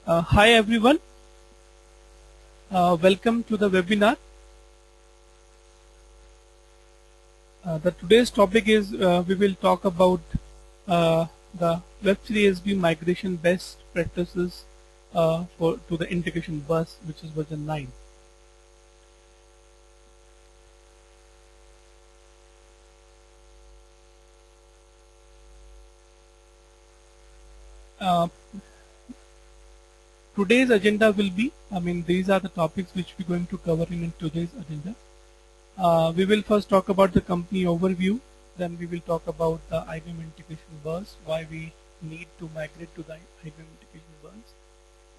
Hi everyone, welcome to the webinar. The today's topic is we will talk about the WebSphere ESB migration best practices to the integration bus, which is version 9. Today's agenda will be, these are the topics which we're going to cover in today's agenda. We will first talk about the company overview, then we will talk about the IBM Integration Bus, why we need to migrate to the IBM Integration Bus.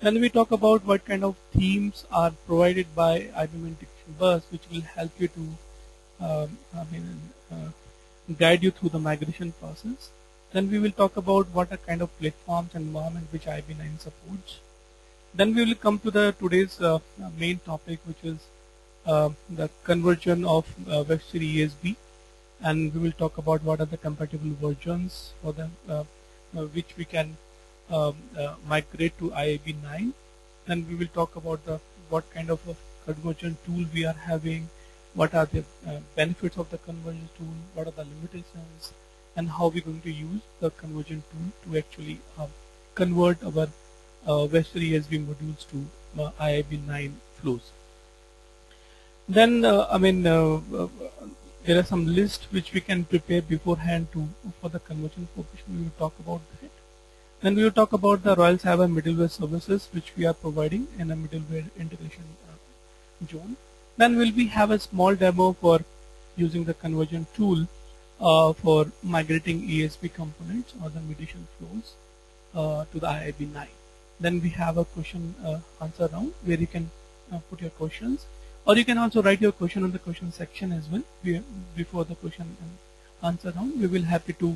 Then we talk about what kind of themes are provided by IBM Integration Bus, which will help you to guide you through the migration process. Then we will talk about what are kind of platforms and environment which IB9 supports. Then we will come to the today's main topic, which is the conversion of WebSphere ESB, and we will talk about what are the compatible versions for them which we can migrate to IB9. Then we will talk about what kind of a conversion tool we are having, what are the benefits of the conversion tool, what are the limitations, and how we're going to use the conversion tool to actually convert our WebSphere ESB modules to IB9 flows. Then there are some lists which we can prepare beforehand for the conversion purpose. We will talk about that. Then we will talk about the Royal Cyber middleware services which we are providing in a middleware integration zone. Then we have a small demo for using the conversion tool for migrating ESB components or the mediation flows to the IB9. Then we have a question answer round where you can put your questions, or you can also write your question on the question section as well. Before the question and answer round, we will happy to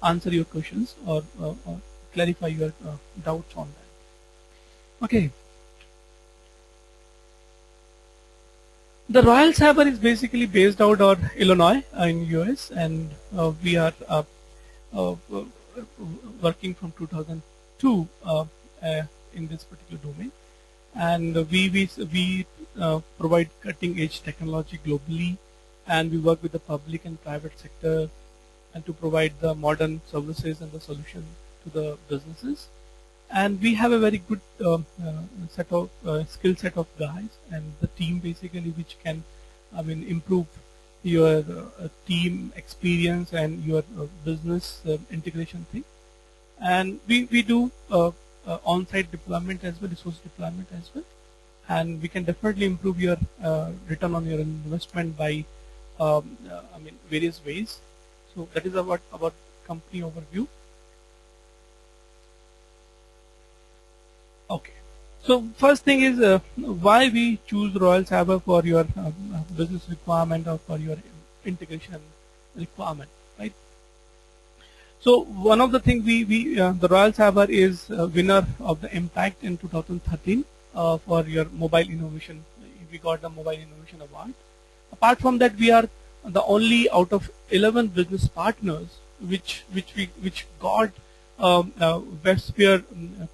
answer your questions or clarify your doubts on that. Okay. The Royal Cyber is basically based out of Illinois in US, and we are working from 2002 in this particular domain, and we provide cutting edge technology globally, and we work with the public and private sector and to provide the modern services and the solution to the businesses. And we have a very good set of skill set of guys and the team basically which can improve your team experience and your business integration thing. And we do on-site deployment as well, resource deployment as well, and we can definitely improve your return on your investment by various ways. So that is about company overview. Okay, so first thing is why we choose Royal Cyber for your business requirement or for your integration requirement, right? So one of the things the Royal Cyber is winner of the Impact in 2013 for your mobile innovation. We got the mobile innovation award. Apart from that, we are the only out of 11 business partners which got WebSphere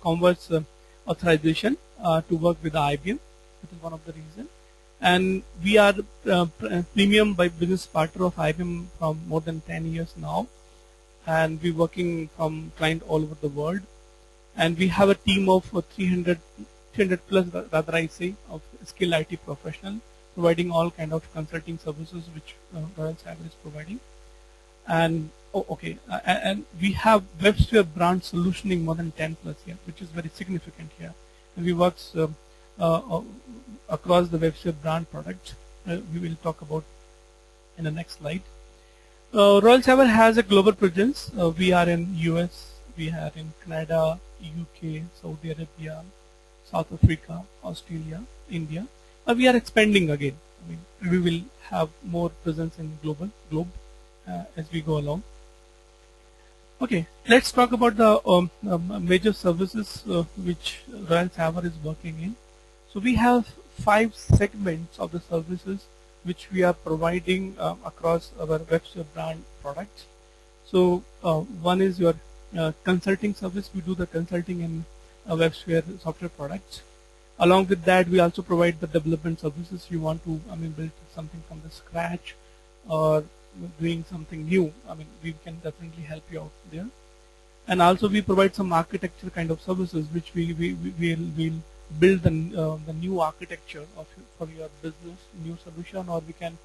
Converse authorization to work with IBM. That is one of the reasons. And we are premium by business partner of IBM from more than 10 years now. And we're working from clients all over the world. And we have a team of 300 plus, rather I say, of skilled IT professionals providing all kind of consulting services which Royal Cyber is providing. And and we have WebSphere brand solutioning more than 10 plus here, which is very significant here. And we work across the WebSphere brand products. We will talk about in the next slide. Royal Cyber has a global presence. We are in US, we are in Canada, UK, Saudi Arabia, South Africa, Australia, India. We are expanding again. We will have more presence in globe as we go along. Okay, let's talk about the major services which Royal Cyber is working in. So we have 5 segments of the services which we are providing across our WebSphere brand products. So one is your consulting service. We do the consulting in WebSphere software products. Along with that, we also provide the development services. You want to, build something from the scratch or doing something new. We can definitely help you out there. And also, we provide some architecture kind of services, which we'll build the new architecture for your business, new solution, or we can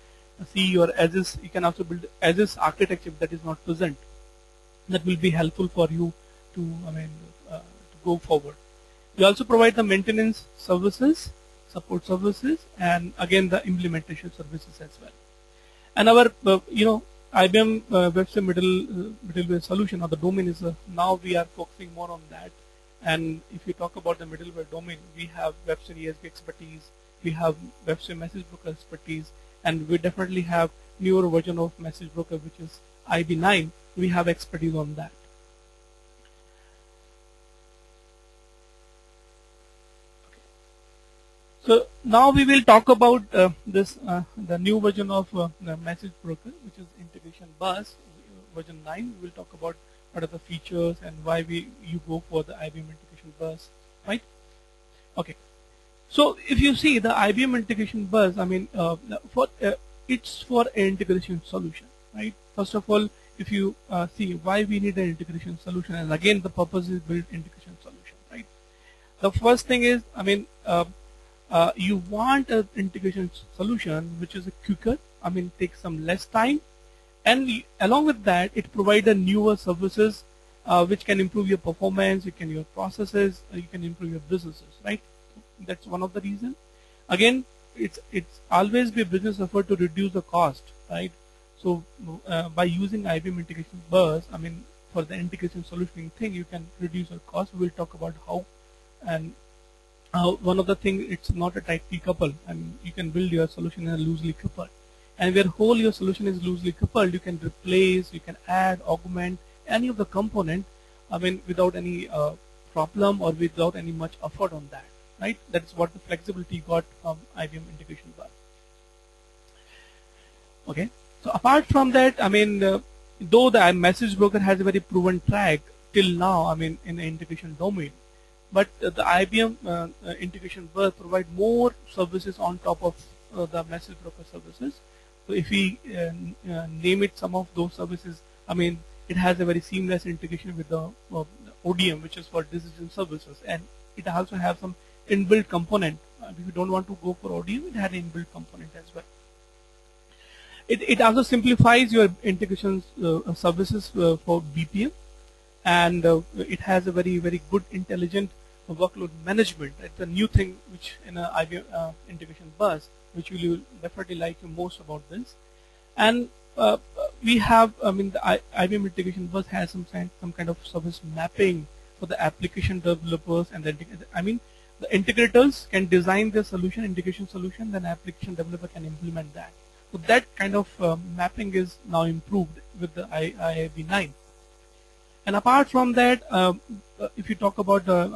see your as is. You can also build as is architecture that is not present. That will be helpful for you to, to go forward. We also provide the maintenance services, support services, and again the implementation services as well. And our, IBM WebSphere middleware solution or the domain is now we are focusing more on that. And if you talk about the middleware domain, we have WebSphere ESB expertise, we have WebSphere message broker expertise, and we definitely have newer version of message broker, which is IB9. We have expertise on that. So now we will talk about the new version of the message broker, which is Integration Bus version 9. We will talk about what are the features and why you go for the IBM Integration Bus, right? Okay. So if you see the IBM Integration Bus, it's for an integration solution, right? First of all, if you see why we need an integration solution, and again the purpose is build integration solution, right? The first thing is, you want an integration solution which is quicker, takes some less time, and along with that, it provides a newer services which can improve your performance, your processes, you can improve your businesses, right? That's one of the reasons. Again, it's always be a business effort to reduce the cost, right? So by using IBM Integration Bus, for the integration solution thing, you can reduce your cost. We will talk about how. And one of the things, it's not a tightly coupled. You can build your solution in a loosely coupled. And where your solution is loosely coupled, you can replace, you can add, augment any of the component, without any problem or without any much effort on that, right? That's what the flexibility got from IBM Integration Bus. Okay. So apart from that, though the message broker has a very proven track till now, in the integration domain, but the IBM Integration Bus provide more services on top of the message broker services. So if we name it some of those services, it has a very seamless integration with the ODM, which is for decision services, and it also has some inbuilt component. If you don't want to go for ODM, it had an inbuilt component as well. It also simplifies your integration services for BPM, and it has a very, very good intelligent workload management. It's a new thing which in a IBM Integration Bus, which will you definitely like most about this. And we have, the IBM Integration Bus has some kind of service mapping for the application developers, and the integrators can design the solution, integration solution, then application developer can implement that. So that kind of mapping is now improved with the IIB9. And apart from that, if you talk about the,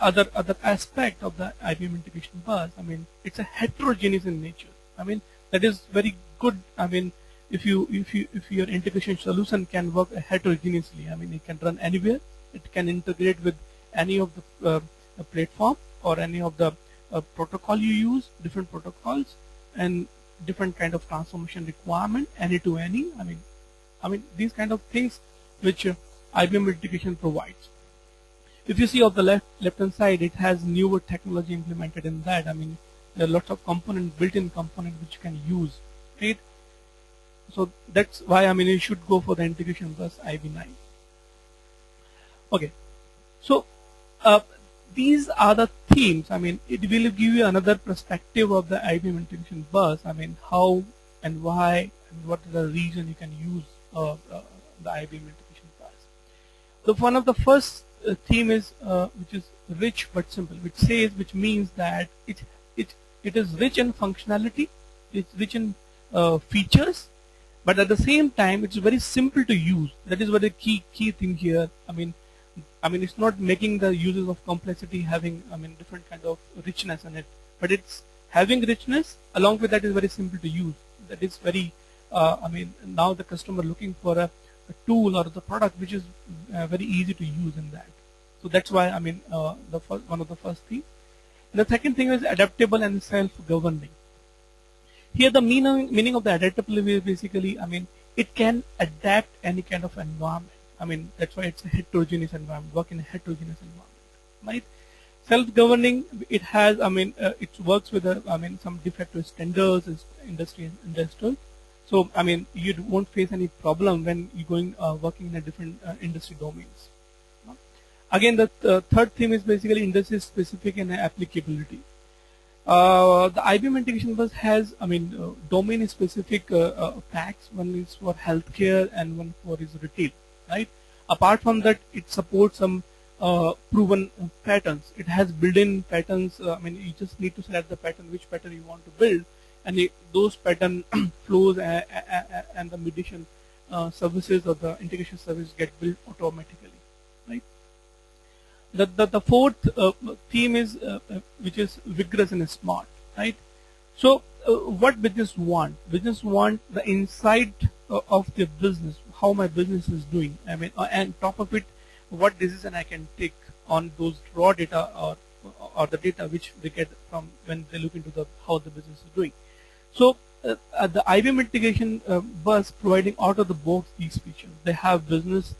other aspect of the IBM Integration Bus, it's a heterogeneous in nature. That is very good. If your integration solution can work heterogeneously, it can run anywhere. It can integrate with any of the platform or any of the protocol you use, different protocols, and different kind of transformation requirement, any to any. These kind of things which IBM Integration provides. If you see on the left hand side, it has newer technology implemented in that. There are lots of built-in component which you can use, right? So that's why you should go for the Integration Bus IB9. Okay, so these are the themes. It will give you another perspective of the IBM Integration Bus. How and why and what is the reason you can use the IBM Integration Bus. So one of the first theme is which is rich but simple, which means that it is rich in functionality, it's rich in features, but at the same time it's very simple to use. That is what the key thing here. It's not making the uses of complexity having different kind of richness in it, but it's having richness along with that is very simple to use. That is very now the customer looking for a tool or the product which is very easy to use in that. So that's why one of the first thing. The second thing is adaptable and self-governing. Here the meaning of the adaptability is basically, it can adapt any kind of environment. That's why it's a heterogeneous environment, work in a heterogeneous environment, right? Self-governing, it has, it works with some de facto standards, industrial. So, you won't face any problem when you're going working in a different industry domains. Again, the third theme is basically industry specific and applicability. The IBM Integration Bus has, domain specific packs. One is for healthcare and one for is retail, right? Apart from that, it supports some proven patterns. It has built-in patterns. You just need to select the pattern, which pattern you want to build, and those pattern flows and the mediation services or the integration service get built automatically, right? The fourth theme is which is vigorous and smart, right? So what business want? Business want the insight of their business, how my business is doing. And top of it, what decision I can take on those raw data or the data which they get from when they look into how the business is doing. So the IBM Integration Bus providing out of the box these features. They have business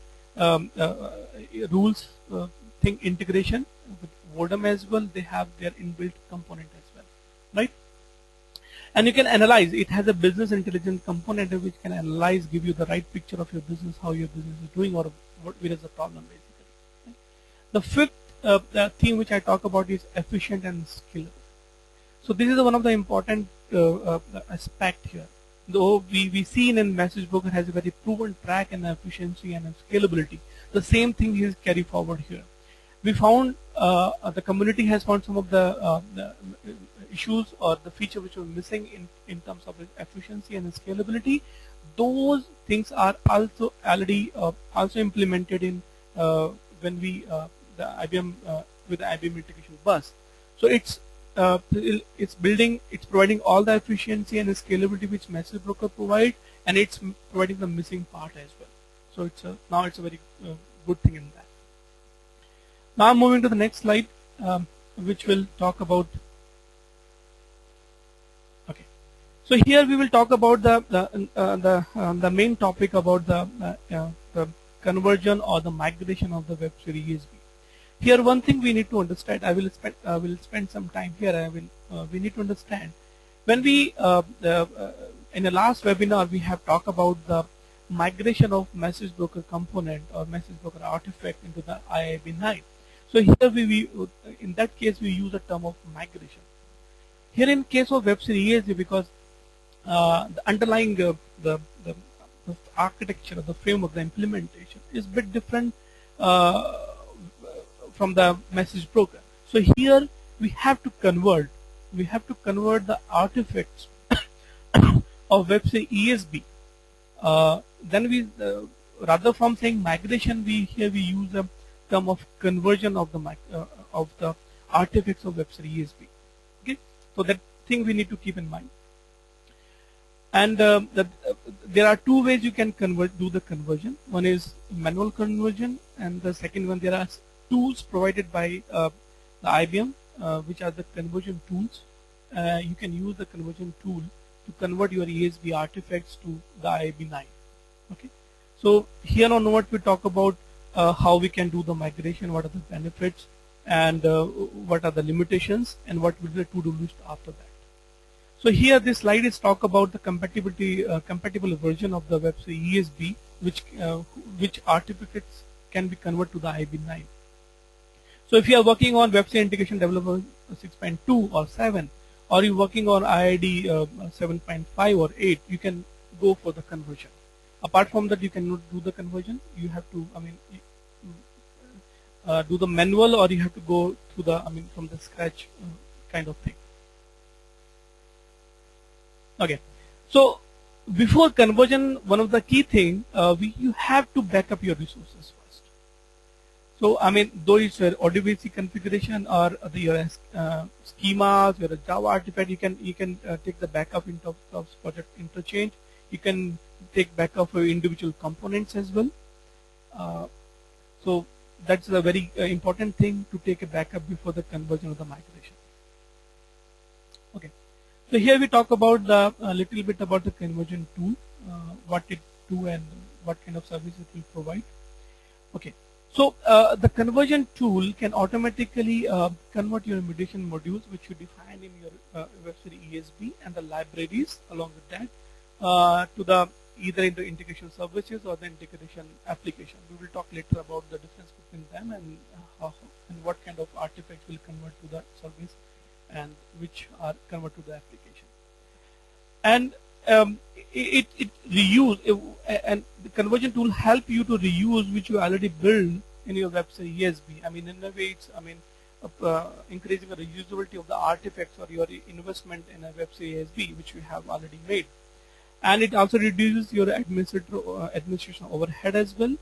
rules. Think integration with Vodem as well. They have their inbuilt component as well, right? And you can analyze. It has a business intelligence component which can analyze, give you the right picture of your business, how your business is doing, or where is the problem basically. Right? The fifth theme which I talk about is efficient and scalable. So this is one of the important aspect here. Though we see in message broker has a very proven track and efficiency and scalability. The same thing is carried forward here. We found the community has found some of the issues or the feature which were missing in terms of efficiency and scalability. Those things are also already also implemented in when we the IBM with the IBM Integration Bus. So it's providing all the efficiency and scalability which message broker provide, and it's providing the missing part as well. So now it's a very good thing in that. Now I'm moving to the next slide, which will talk about. Okay, so here we will talk about the main topic about the conversion or the migration of the WebSphere ESB. Here, one thing we need to understand. I will spend some time here. We need to understand when we in the last webinar we have talked about the migration of message broker component or message broker artifact into the IIB9. So here we in that case we use a term of migration. Here in case of WebSphere ESB, because the underlying the architecture, the framework, the implementation is a bit different from the message broker. So here we have to convert the artifacts of WebSphere ESB. Then we rather from saying migration, we use a term of conversion of the artifacts of WebSphere ESB. Okay, so that thing we need to keep in mind. And there are two ways you can do the conversion. One is manual conversion, and the second one, there are tools provided by the IBM, which are the conversion tools. You can use the conversion tool to convert your ESB artifacts to the IIB9. Okay, so here on what we talk about how we can do the migration, what are the benefits, and what are the limitations, and what will be the to-do list after that. So here this slide is talk about the compatible version of the WebSphere ESB, which artifacts can be converted to the IIB9. So if you are working on WebSphere Integration Developer 6.2 or 7, or you're working on IID 7.5 or 8, you can go for the conversion. Apart from that, you cannot do the conversion. You have to, do the manual, or you have to go to the, from the scratch kind of thing. Okay, so before conversion, one of the key thing you have to back up your resources first. So though it's your ODBC configuration or your schemas, your Java artifact, you can take the backup in terms of project interchange. You can take backup for individual components as well. So that's a very important thing to take a backup before the conversion of the migration. Okay, so here we talk about the a little bit about the conversion tool, what it do and what kind of service it will provide. Okay, so the conversion tool can automatically convert your mediation modules, which you define in your WebSphere ESB, and the libraries along with that to the either into integration services or the integration application. We will talk later about the difference between them and how and what kind of artifacts will convert to the service and which are convert to the application. And it reuse and the conversion tool help you to reuse which you already build in your WebSphere ESB. I mean, in a way, it's increasing the reusability of the artifacts or your investment in a WebSphere ESB which you have already made. And it also reduces your administration overhead as well,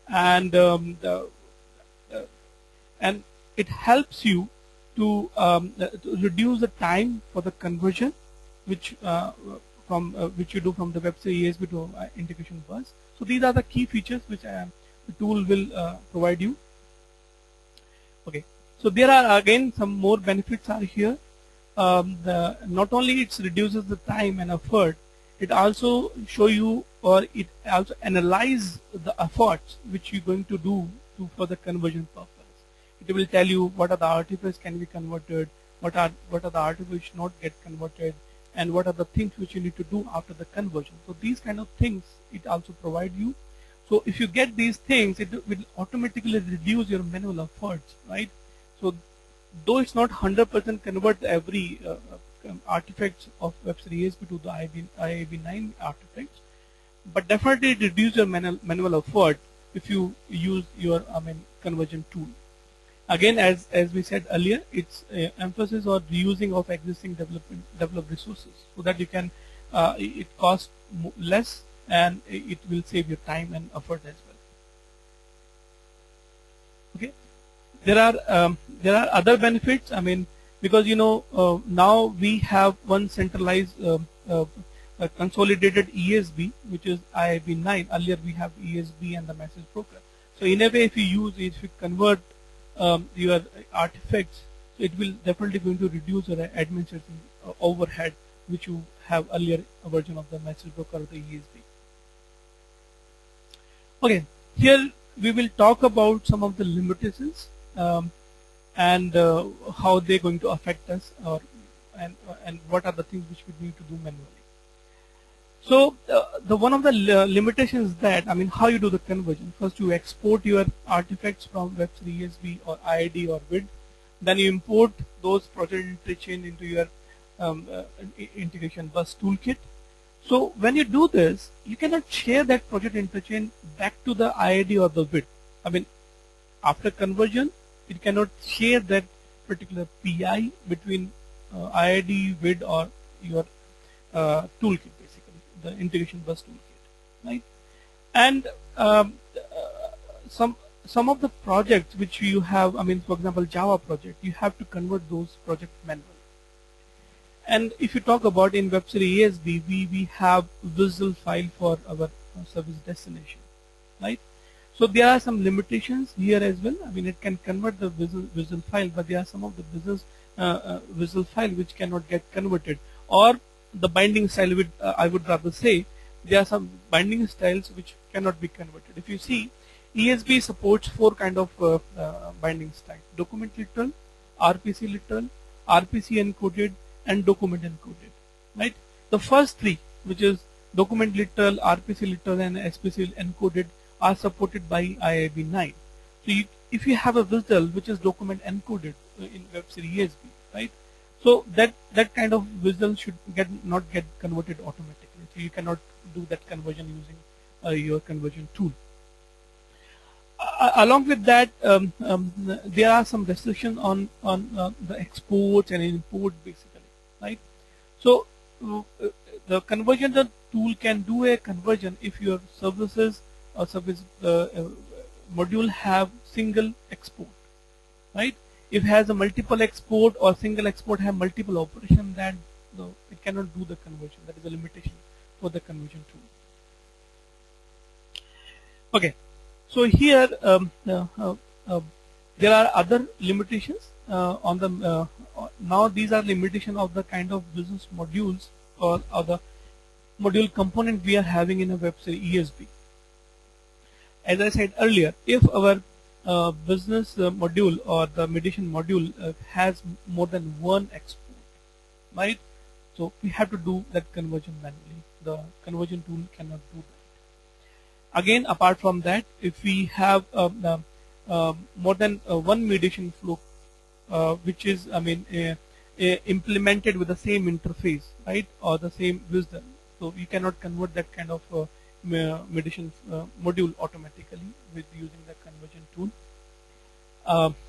and and it helps you to reduce the time for the conversion, which which you do from the WebSphere ESB to Integration Bus. So these are the key features which the tool will provide you. Okay, so there are again some more benefits are here. Not only it reduces the time and effort, it also show you or it also analyze the efforts which you're going to do for the conversion purpose. It will tell you what are the artifacts can be converted, what are the artifacts which not get converted, and what are the things which you need to do after the conversion. So these kind of things it also provide you. So if you get these things, it will automatically reduce your manual efforts, right? So though it's not 100% convert every artifacts of WebSphere ESB to the IAB9 artifacts, but definitely it reduces your manual effort if you use your conversion tool. Again, as we said earlier, it's emphasis on reusing of existing developed resources so that you can it costs less and it will save your time and effort as well. Okay, there are other benefits. I mean, because now we have one centralized consolidated ESB, which is IAB9. Earlier we have ESB and the message broker. So in a way, if you convert your artifacts, so it will definitely going to reduce your administration overhead, which you have earlier a version of the message broker or the ESB. Okay, here we will talk about some of the limitations. And how they're going to affect us, and what are the things which we need to do manually. So the one of the limitations that how you do the conversion. First, you export your artifacts from WebSphere ESB or IID or WID. Then you import those project interchain into your integration bus toolkit. So when you do this, you cannot share that project interchain back to the IID or the WID. After conversion, it cannot share that particular PI between IID, WID, or your toolkit, basically the integration bus toolkit, right? And some of the projects which you have, for example, Java project, you have to convert those projects manually. And if you talk about in WebSphere ESB, we have visual file for our service destination, right? So there are some limitations here as well. It can convert the visual file, but there are some of the business visual file which cannot get converted, or the binding style. I would rather say there are some binding styles which cannot be converted. If you see, ESB supports 4 kind of binding style: document literal, RPC literal, RPC encoded, and document encoded. Right? The first 3, which is document literal, RPC literal, and SPC encoded, are supported by IAB9. So if you have a visual which is document encoded in WebSphere ESB, right? So that kind of visual should not get converted automatically. So you cannot do that conversion using your conversion tool. Along with that, there are some restrictions on the exports and import, basically, right? So the conversion tool can do a conversion if your services or service module have single export, right? If it has a multiple export or single export have multiple operation, then it cannot do the conversion. That is a limitation for the conversion tool. Okay, so here there are other limitations on the now these are limitation of the kind of business modules or the module component we are having in a WebSphere ESB. As I said earlier, if our business module or the mediation module has more than one export, right? So we have to do that conversion manually. The conversion tool cannot do that. Again, apart from that, if we have more than one mediation flow, which is, implemented with the same interface, right, or the same wisdom, so we cannot convert that kind of mediation module automatically with using the conversion tool.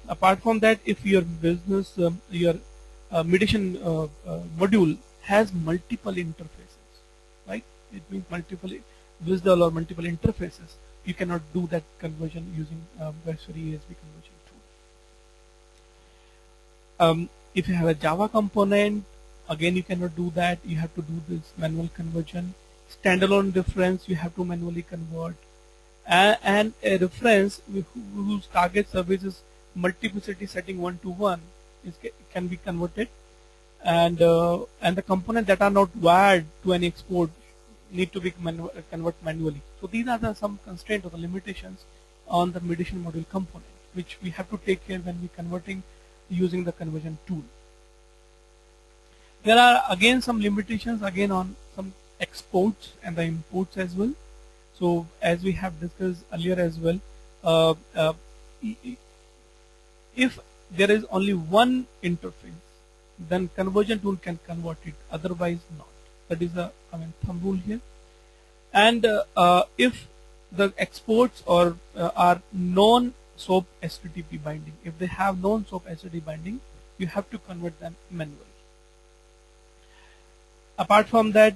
Apart from that, if your business, your mediation module has multiple interfaces, right? It means multiple WSDL or multiple interfaces. You cannot do that conversion using WebSphere ESB conversion tool. If you have a Java component, again you cannot do that. You have to do this manual conversion. Standalone reference you have to manually convert, and a reference whose target service is multiplicity setting 1-to-1 can be converted, and the components that are not wired to any export need to be converted manually. So these are some constraints or the limitations on the mediation module component, which we have to take care when we converting using the conversion tool. There are again some limitations again on some exports and the imports as well. So as we have discussed earlier as well, if there is only one interface, then conversion tool can convert it, otherwise not. That is the thumb rule here. And if the exports or are non-SOAP HTTP binding, if they have non-SOAP HTTP binding, you have to convert them manually. Apart from that,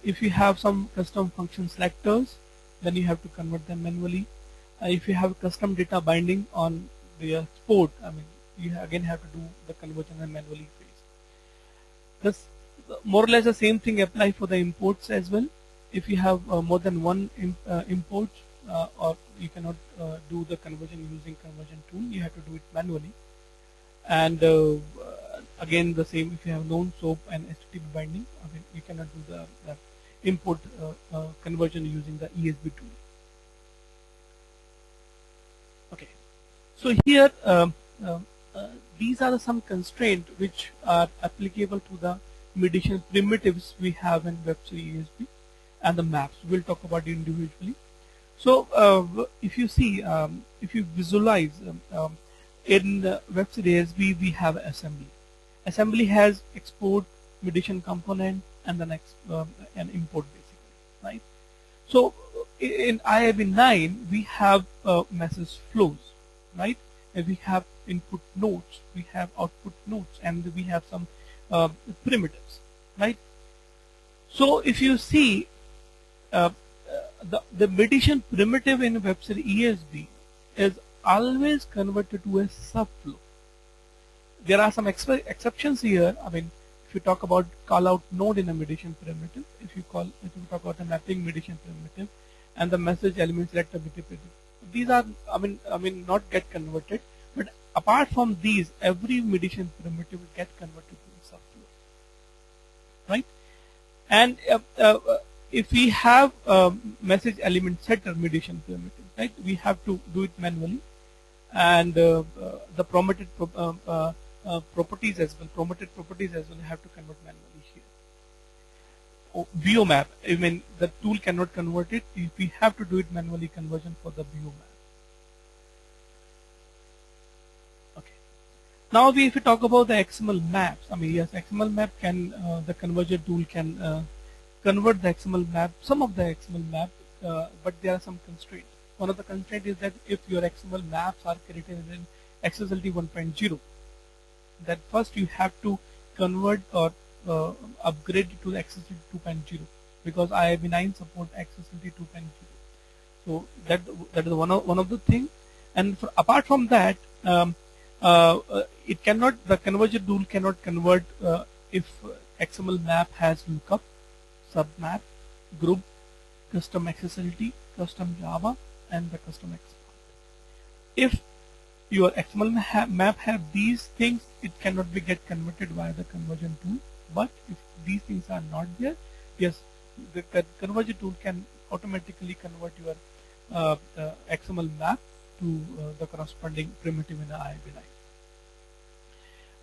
if you have some custom function selectors, then you have to convert them manually. If you have custom data binding on the export, you again have to do the conversion and manually phase. This more or less the same thing apply for the imports as well. If you have more than one import, or you cannot do the conversion using conversion tool, you have to do it manually. And again the same, if you have known SOAP and HTTP binding, you cannot do the import conversion using the ESB tool. Okay, so here these are some constraints which are applicable to the mediation primitives we have in WebSphere ESB and the maps. We'll talk about it individually. So if you see, if you visualize, in WebSphere ESB we have assembly. Assembly has export, mediation component, and the next an import basically, right? So in IIB 9 we have message flows, right? And we have input nodes, we have output nodes, and we have some primitives, right? So if you see the mediation primitive in WebSphere ESB is always converted to a subflow. There are some exceptions here. If you talk about call out node in a mediation primitive, if you talk about a mapping mediation primitive, and the message element selector primitive, these are not get converted. But apart from these, every mediation primitive will get converted to a subflow, right? And if we have message element setter mediation primitive, right, we have to do it manually, and the promoted properties as well. Promoted properties as well have to convert manually here. BO map, the tool cannot convert it. We have to do it manually conversion for the BO map. Okay. Now if we talk about the XML maps, yes, XML map can the conversion tool can convert the XML map, some of the XML map, but there are some constraints. One of the constraints is that if your XML maps are created in XSLT 1.0, that first you have to convert or upgrade it to the XSLT 2.0, because IIB 9 support XSLT 2.0. So that is one of the things. And apart from that, it cannot, the conversion tool cannot convert if XML map has lookup, submap, group, custom XSLT, custom Java, and the custom export. If your XML map have these things, it cannot be get converted via the conversion tool. But if these things are not there, yes, the conversion tool can automatically convert your XML map to the corresponding primitive in the IIB9.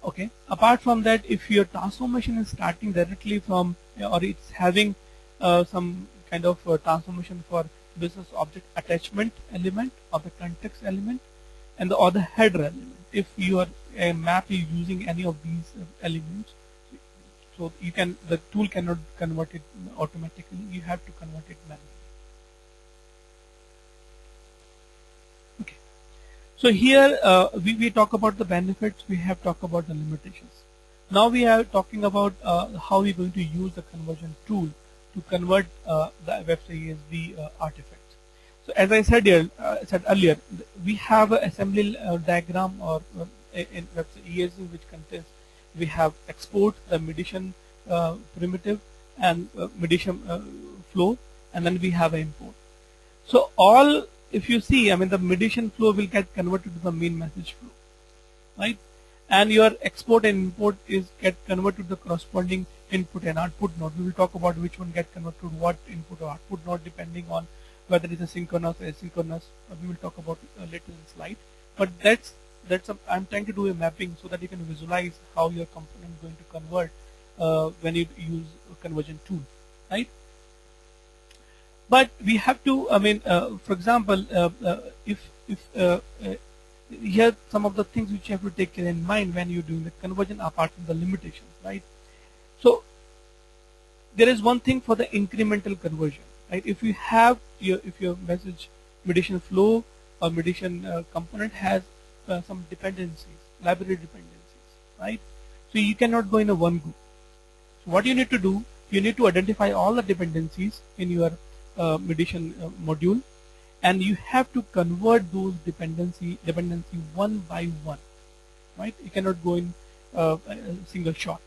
Okay. Apart from that, if your transformation is starting directly from, or it's having some kind of transformation for business object attachment element or the context element and the other header element, if your map is using any of these elements, so you can, the tool cannot convert it automatically. You have to convert it manually. Okay. So here we talk about the benefits. We have talked about the limitations. Now we are talking about how we're going to use the conversion tool to convert the WebSphere ESB artifacts. So as I said earlier, we have an assembly diagram or in WebSphere ESB which contains, we have export, the mediation primitive and mediation flow, and then we have import. So all, if you see, I mean the mediation flow will get converted to the main message flow, right? And your export and import is get converted to the corresponding input and output node. We will talk about which one get converted to what input or output node depending on whether it is a synchronous or asynchronous. We will talk about it later in the slide. But I'm trying to do a mapping so that you can visualize how your component is going to convert when you use a conversion tool, right? But we have to, I mean, for example, here some of the things which you have to take in mind when you're doing the conversion apart from the limitations, right? So there is one thing for the incremental conversion, right? If you have if your message mediation flow or mediation component has some dependencies, library dependencies, right? So you cannot go in a one go. So what you need to do, you need to identify all the dependencies in your mediation module, and you have to convert those dependency one by one, right? You cannot go in a single shot.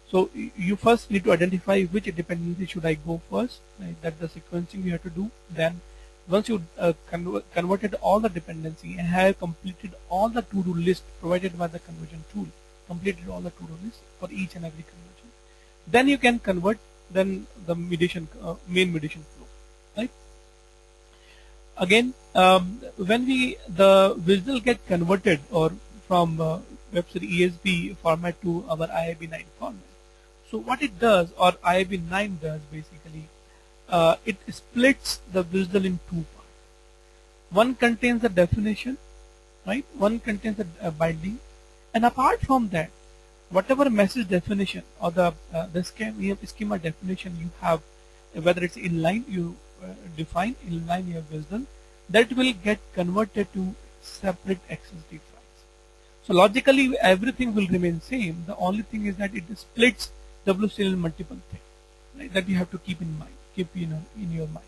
So you first need to identify which dependency should I go first, right? That's the sequencing you have to do. Then once you converted all the dependency and have completed all the to-do list provided by the conversion tool, completed all the to-do list for each and every conversion, then you can convert then the mediation main mediation flow, right? Again, when the visual get converted or from WebSphere ESB format to our IIB9 format. So what it does, or IIB9 does basically, it splits the visual in two parts. One contains the definition, right? One contains the binding, and apart from that, whatever message definition or the schema definition you have, whether it's inline you define inline your visual, that will get converted to separate XSLT files. So logically everything will remain same. The only thing is that it splits WCL in multiple things, right? That you have to keep in mind, in your mind.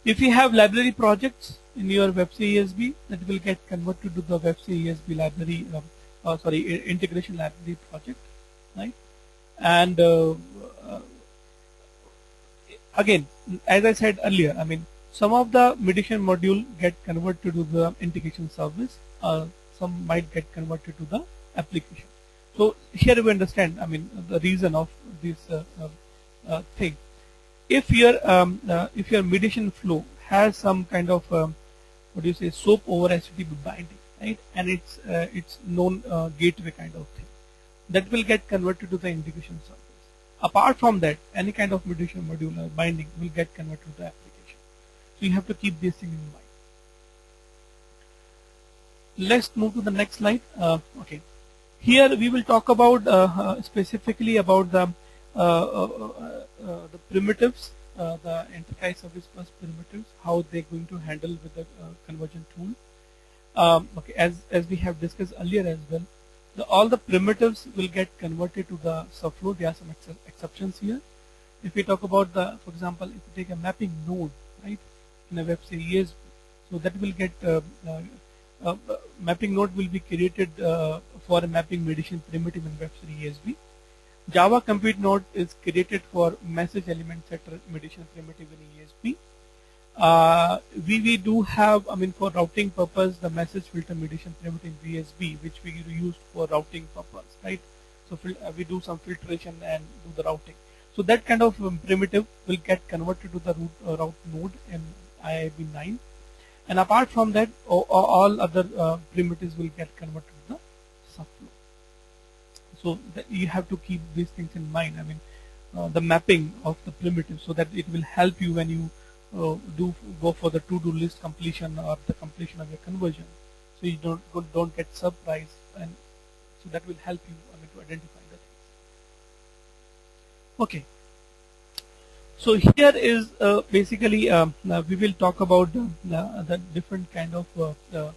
If you have library projects in your WebSphere ESB, that will get converted to the WebSphere ESB library, integration library project, right? And again, as I said earlier, I mean, some of the mediation module get converted to the integration service, some might get converted to the application. So here we understand, I mean, the reason of this thing. If your mediation flow has some kind of SOAP over HTTP binding, right, and it's known gateway kind of thing, that will get converted to the integration service. Apart from that, any kind of mediation module or binding will get converted to the application. So you have to keep this thing in mind. Let's move to the next slide. Okay. Here we will talk about specifically about the primitives, the enterprise service bus primitives, how they're going to handle with the conversion tool. Okay, as we have discussed earlier as well, all the primitives will get converted to the subflow. There are some exceptions here. If we talk about for example, if you take a mapping node, right, in a WebSphere ESB, so that will get mapping node will be created for a mapping mediation primitive in WebSphere ESB. Java compute node is created for message element setter mediation primitive in ESB. we do have, I mean, for routing purpose, the message filter mediation primitive WESB, which we use for routing purpose, right? So we do some filtration and do the routing. So that kind of primitive will get converted to the route node in IIB 9. And apart from that, all other primitives will get converted to the subflow. So you have to keep these things in mind. I mean, the mapping of the primitive, so that it will help you when you go for the to-do list completion or the completion of your conversion. So you don't get surprised, and so that will help you, I mean, to identify the things. Okay. So here is basically we will talk about the different kind of the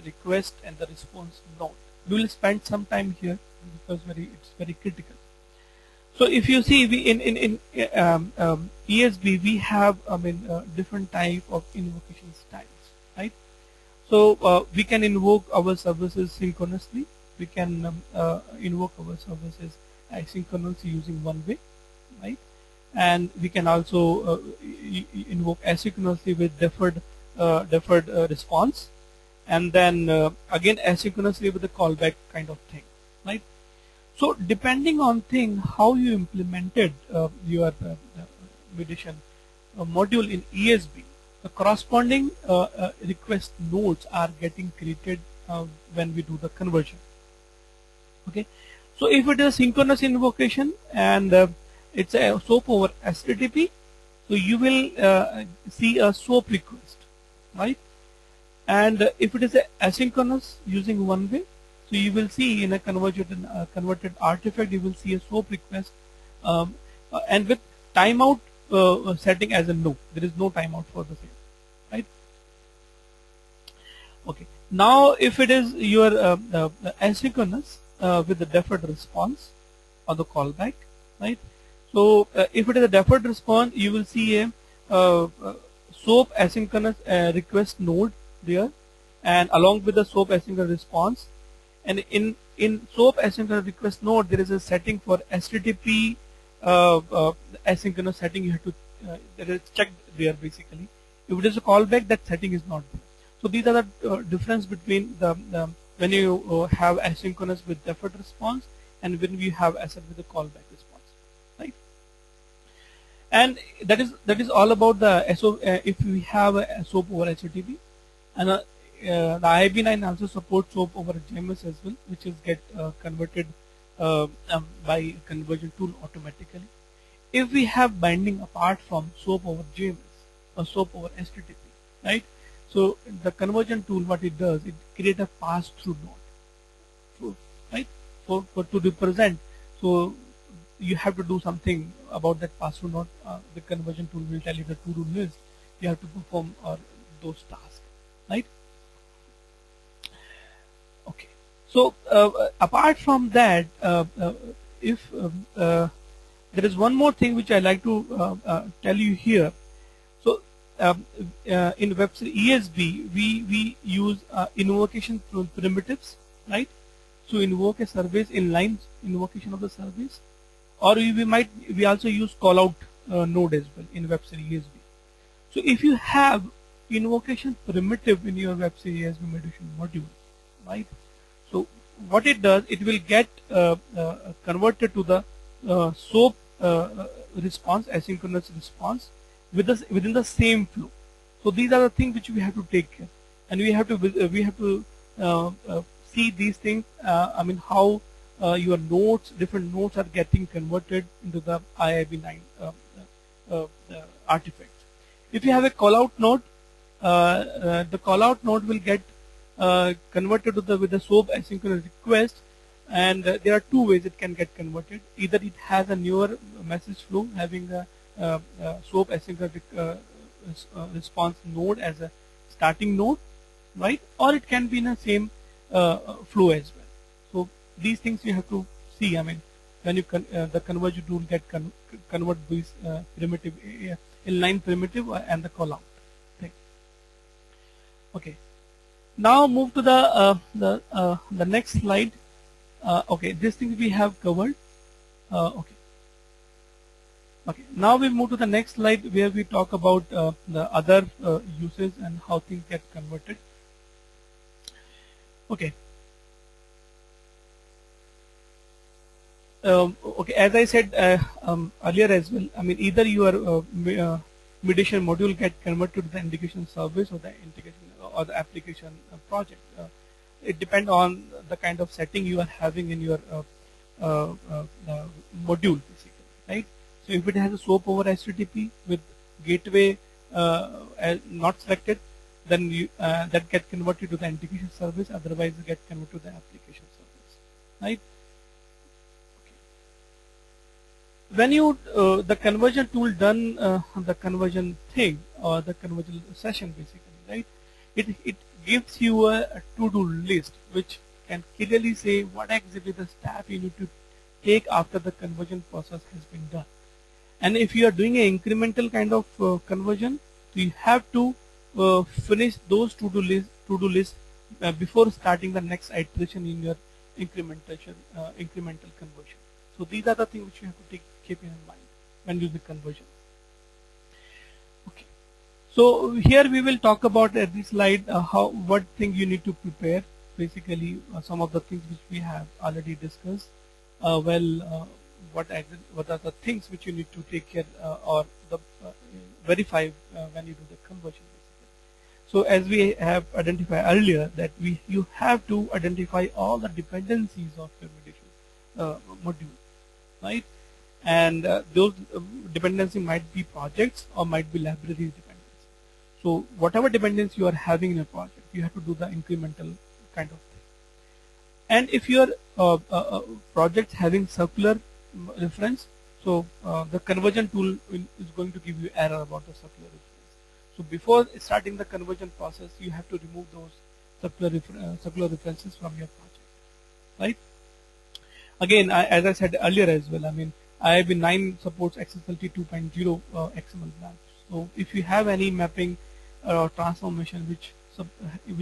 request and the response node. We will spend some time here because it's very critical. So if you see, we in ESB we have, I mean, different type of invocation styles, right? So we can invoke our services synchronously. We can invoke our services asynchronously using one way, right? And we can also invoke asynchronously with deferred response, and then again asynchronously with the callback kind of thing, right? So depending on how you implemented your mediation module in ESB, the corresponding request nodes are getting created when we do the conversion. Okay, so if it is a synchronous invocation and it's a SOAP over HTTP, so you will see a SOAP request, right? And if it is a asynchronous using one way, so you will see in a converted artifact, you will see a SOAP request, and with timeout setting as a no. There is no timeout for the same, right? Okay. Now, if it is your asynchronous with the deferred response or the callback, right? So if it is a deferred response, you will see a SOAP asynchronous request node there, and along with the SOAP asynchronous response. And in SOAP asynchronous request node, there is a setting for HTTP asynchronous setting. You have to that is checked there basically. If it is a callback, that setting is not there. So these are the difference between the when you have asynchronous with deferred response and when we have async with the callback response, right? And that is all about the SOAP. If we have a SOAP over HTTP, and the IIB 9 also supports SOAP over JMS as well, which is get converted by conversion tool automatically. If we have binding apart from SOAP over JMS or SOAP over HTTP, right? So the conversion tool, what it does, it creates a pass-through node, right? For to represent, so you have to do something about that pass-through node. The conversion tool will tell you the to-do list. You have to perform those tasks, right? Okay. So apart from that, if there is one more thing which I like to tell you here. So in WebSphere ESB, we use invocation primitives, right? To invoke a service inline invocation of the service, or we also use callout node as well in WebSphere ESB. So if you have invocation primitive in your WebSphere ESB mediation module, right? So what it does, it will get converted to the SOAP response, asynchronous response, within the same flow. So these are the things which we have to take care, and we have to see these things. I mean, how your nodes, different nodes, are getting converted into the IIB 9 artifact. If you have a callout node, the callout node will get converted to with the SOAP asynchronous request, and there are two ways it can get converted. Either it has a newer message flow having a SOAP asynchronous response node as a starting node, right? Or it can be in the same flow as well. So these things you have to see. I mean, when you the conversion tool get convert these primitive inline primitive and the callout thing. Okay. Now move to the next slide. Okay, this thing we have covered. Okay. Okay, now we move to the next slide where we talk about the other uses and how things get converted. Okay. Okay, as I said earlier as well, I mean either your mediation module get converted to the integration service or the integration or the application project. It depends on the kind of setting you are having in your module, basically, right? So if it has a SOAP over HTTP with gateway not selected, then that get converted to the integration service. Otherwise, it get converted to the application service, right? When you the conversion tool done the conversion thing or the conversion session, basically, right? It gives you a to-do list which can clearly say what exactly the step you need to take after the conversion process has been done. And if you are doing an incremental kind of conversion, you have to finish those to-do list before starting the next iteration in your incremental conversion. So these are the things which you have to keep in mind when doing the conversion. Okay. So here we will talk about at this slide what thing you need to prepare. Basically, some of the things which we have already discussed. What are the things which you need to take care or verify when you do the conversion, basically. So as we have identified earlier that you have to identify all the dependencies of your mediation module, right? And those dependency might be projects or might be library dependencies. So whatever dependency you are having in a project, you have to do the incremental kind of thing. And if your project having circular reference, so the conversion tool is going to give you error about the circular reference. So before starting the conversion process, you have to remove those circular references from your project, right? Again, as I said earlier as well, I mean IBM 9 supports XSLT 2.0 XML Maps. So if you have any mapping transformation which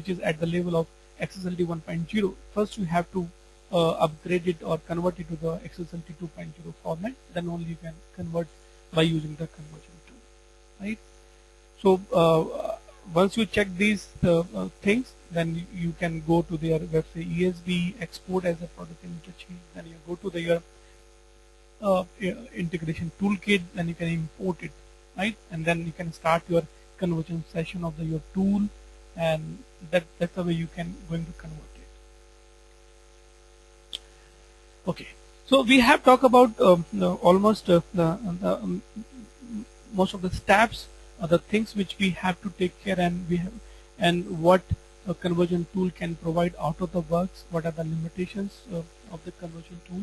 is at the level of XSLT 1.0, first you have to upgrade it or convert it to the XSLT 2.0 format. Then only you can convert by using the conversion tool, right? So once you check these things, then you can go to their WebSphere ESB, export as a product interchange. Then you go to their integration toolkit. Then you can import it, right? And then you can start your conversion session of your tool, and that's the way you can going to convert it. Okay, so we have talked about almost most of the steps, the things which we have to take care, and what a conversion tool can provide out of the box. What are the limitations of the conversion tool?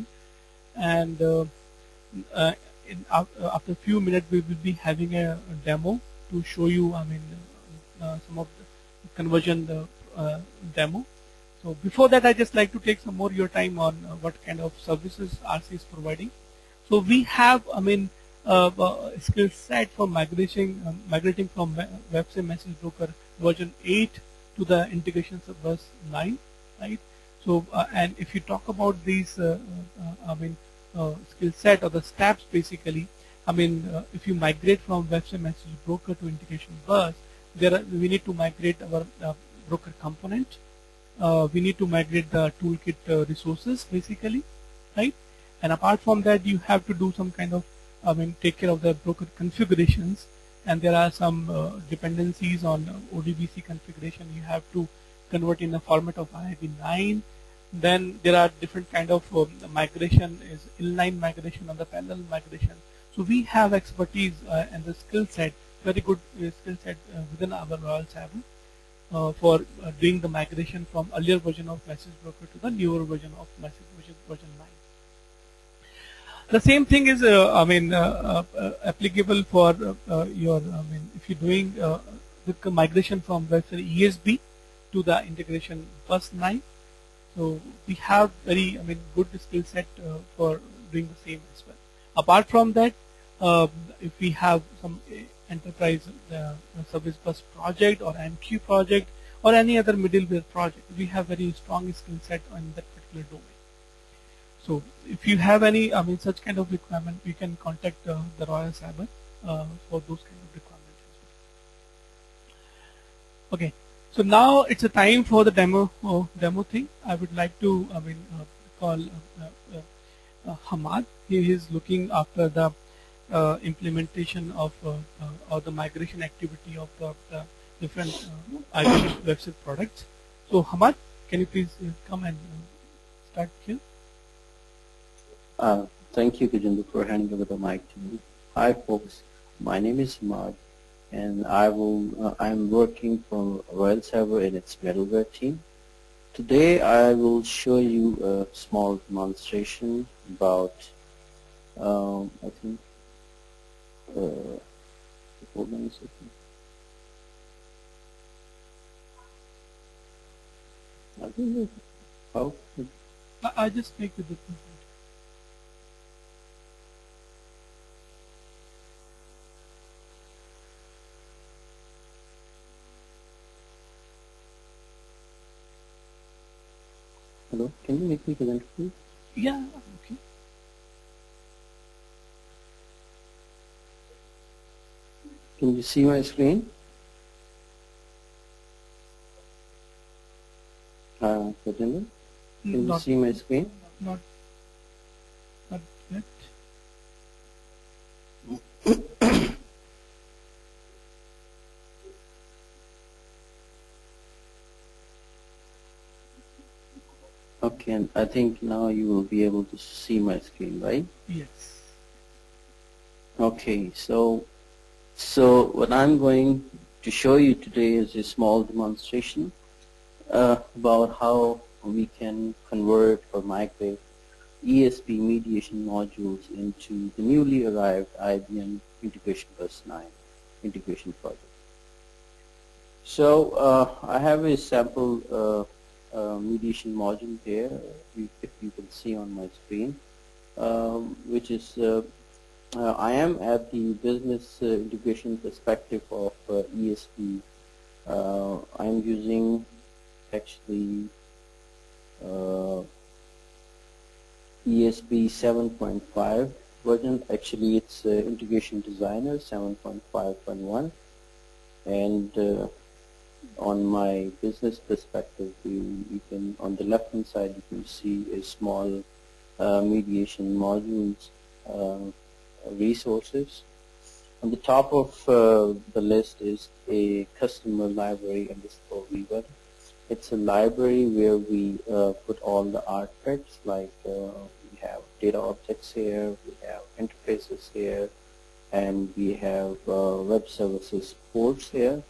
And after a few minutes, we will be having a demo to show you. I mean, some of the conversion demo. So before that, I just like to take some more your time on what kind of services RC is providing. So we have, I mean, skill set for migrating from WebSphere Message Broker version 8 to the Integration Bus 9, right? So and if you talk about these, skill set or the steps, basically, I mean, if you migrate from WebSphere Message Broker to Integration Bus, we need to migrate our broker component. We need to migrate the toolkit resources, basically, right? And apart from that, you have to do some kind of, take care of the broker configurations, and there are some dependencies on ODBC configuration you have to convert in the format of IIB 9. Then there are different kind of migration, is inline migration and the parallel migration. So we have expertise and the skill set, very good skill set within our Royal Sabu for doing the migration from earlier version of Message Broker to the newer version of Message, which is version 9. The same thing is, applicable for if you're doing the migration from WebSphere ESB to the Integration Bus 9. So we have very, good skill set for doing the same as well. Apart from that, if we have some enterprise service bus project or MQ project or any other middleware project, we have very strong skill set on that particular domain. So if you have any, such kind of requirement, you can contact the Royal Cyber for those kind of requirements as well. Okay, so now it's a time for the demo thing. I would like to, call Hamad. He is looking after the implementation of or the migration activity of the different IBM WebSphere products. So Hamad, can you please come and start here? Thank you, Gajendra, for handing over the mic to me. Hi, folks. My name is Hamad, and I'm working for Royal Cyber in its middleware team. Today, I will show you a small demonstration about, I think, hold on a second. I don't know how. I just make the difference. Hello, can you make me present, please? Yeah, okay. Can you see my screen? Gajendra, can you see my screen? Not yet. Okay, and I think now you will be able to see my screen, right? Yes. Okay, so what I'm going to show you today is a small demonstration about how we can convert or migrate ESB mediation modules into the newly arrived IBM Integration Bus 9 integration project. So I have a sample mediation module here, if you can see on my screen, which is I am at the business integration perspective of ESB. I'm using actually ESB 7.5 version. Actually, it's Integration Designer 7.5.1, and on my business perspective, you can, on the left hand side, you can see a small mediation modules resources. On the top of the list is a customer library _v1. It's a library where we put all the artifacts, like we have data objects here, we have interfaces here, and we have web services ports here,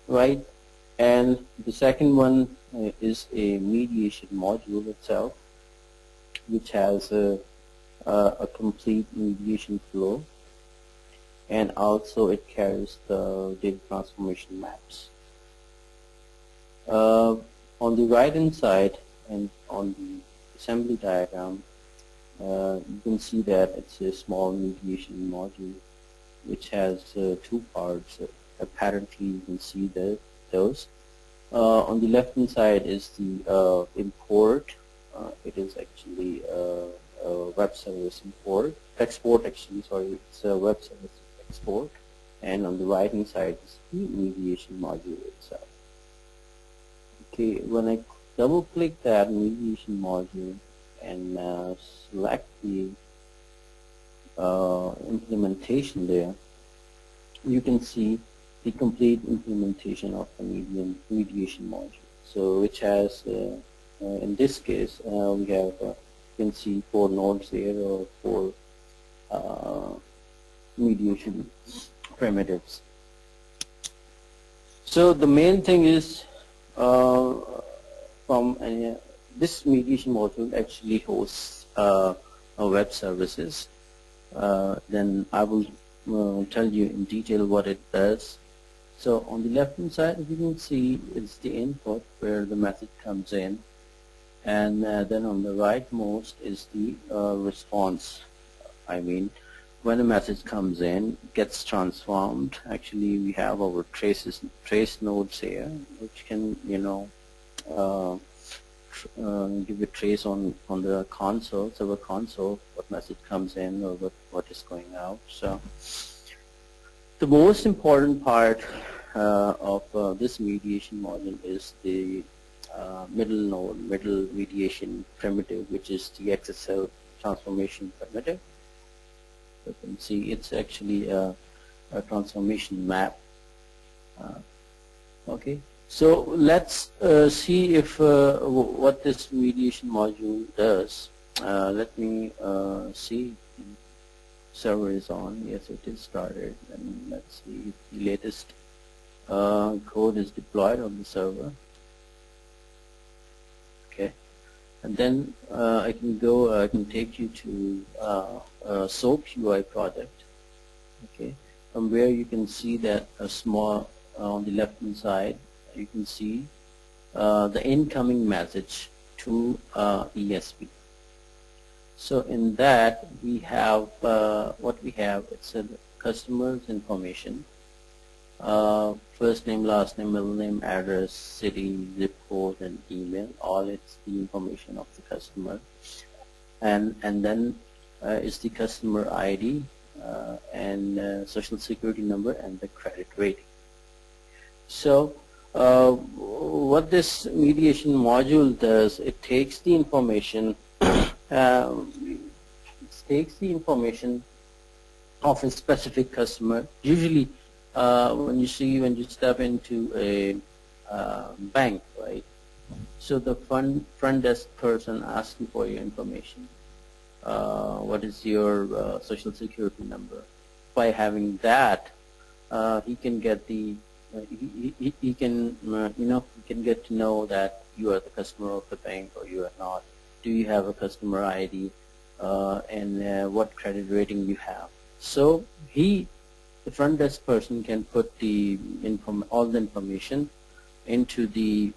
right? And the second one is a mediation module itself, which has a complete mediation flow, and also it carries the data transformation maps. On the right hand side and on the assembly diagram, you can see that it's a small mediation module which has two parts. Apparently you can see those. On the left hand side is the import. It is actually a web service export actually, sorry, it's a web service export. And on the right hand side is the mediation module itself. Okay, when I double click that mediation module and select the implementation there, you can see the complete implementation of the mediation module. So which has, in this case, we have, you can see 4 nodes here, or 4 mediation primitives. So the main thing is, from this mediation module actually hosts web services. Then I will tell you in detail what it does. So on the left hand side, as you can see, it's the input where the message comes in, and then on the rightmost is the response. I mean, when a message comes in, gets transformed. Actually, we have our trace nodes here, which can, give a trace on the console, server console, what message comes in or what is going out. So the most important part of this mediation module is the middle mediation primitive, which is the XSL transformation primitive. You can see it's actually a transformation map. Okay, so let's see if what this mediation module does. Let me see. Server is on. Yes, it is started. And let's see if the latest code is deployed on the server. Okay, and then I can take you to SOAP UI project. Okay, from where you can see that a small on the left hand side you can see the incoming message to ESB. So in that we have what we have, it's a customer's information, first name, last name, middle name, address, city, zip code, and email. All it's the information of the customer, and then is the customer ID and social security number and the credit rating. So what this mediation module does, it takes the information of a specific customer. Usually when you step into a bank, right? So the front desk person asks you for your information. What is your social security number? By having that, he can get the he can he can get to know that you are the customer of the bank or you are not. Do you have a customer ID and what credit rating you have? So the front desk person can put the all the information into the